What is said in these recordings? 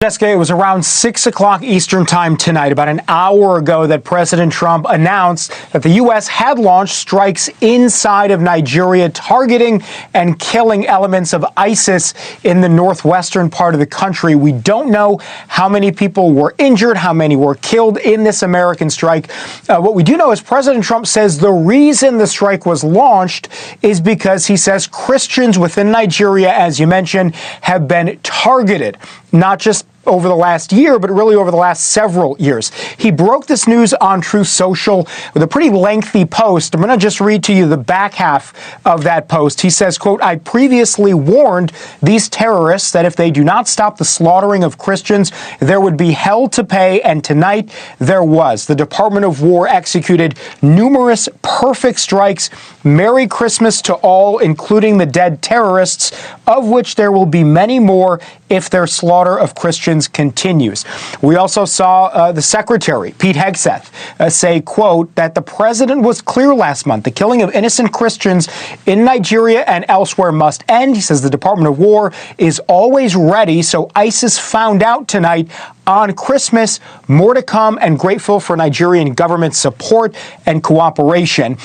Jessica, it was around 6 o'clock Eastern time tonight, about an hour ago, that President Trump announced that the U.S. had launched strikes inside of Nigeria, targeting and killing elements of ISIS in the northwestern part of the country. We don't know how many people were injured, how many were killed in this American strike. What we do know is President Trump says the reason the strike was launched is because he says Christians within Nigeria, as you mentioned, have been targeted, not just over the last year, but really over the last several years. He broke this news on Truth Social with a pretty lengthy post. I'm going to just read to you the back half of that post. He says, quote, "I previously warned these terrorists that if they do not stop the slaughtering of Christians, there would be hell to pay, and tonight there was. The Department of War executed numerous perfect strikes. Merry Christmas to all, including the dead terrorists, of which there will be many more if their slaughter of Christians continues." We also saw the Secretary, Pete Hegseth, say, quote, that the president was clear last month. The killing of innocent Christians in Nigeria and elsewhere must end. He says the Department of War is always ready. So ISIS found out tonight on Christmas. More to come, and grateful for Nigerian government support and cooperation.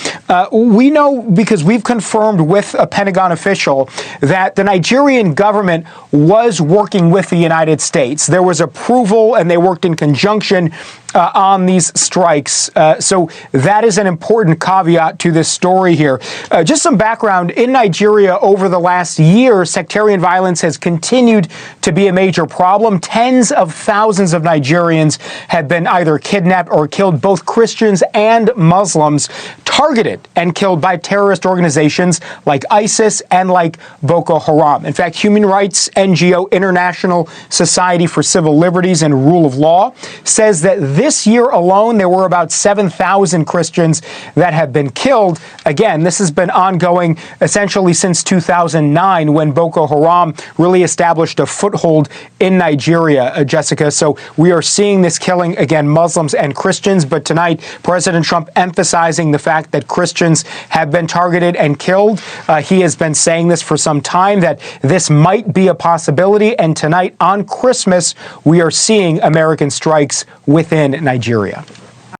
We know, because we've confirmed with a Pentagon official, that the Nigerian government was working with the United States. There was approval, and they worked in conjunction on these strikes. So that is an important caveat to this story here. Just some background. In Nigeria over the last year, sectarian violence has continued to be a major problem. Tens of thousands of Nigerians have been either kidnapped or killed, both Christians and Muslims, targeted and killed by terrorist organizations like ISIS and like Boko Haram. In fact, human rights NGO International Society for Civil Liberties and Rule of Law says that this year alone, there were about 7,000 Christians that have been killed. Again, this has been ongoing essentially since 2009, when Boko Haram really established a foothold in Nigeria, Jessica. So we are seeing this killing, again, Muslims and Christians. But tonight, President Trump emphasizing the fact that Christians have been targeted and killed. He has been saying this for some time, that this might be a possibility. And tonight, on Christmas, we are seeing American strikes within Nigeria.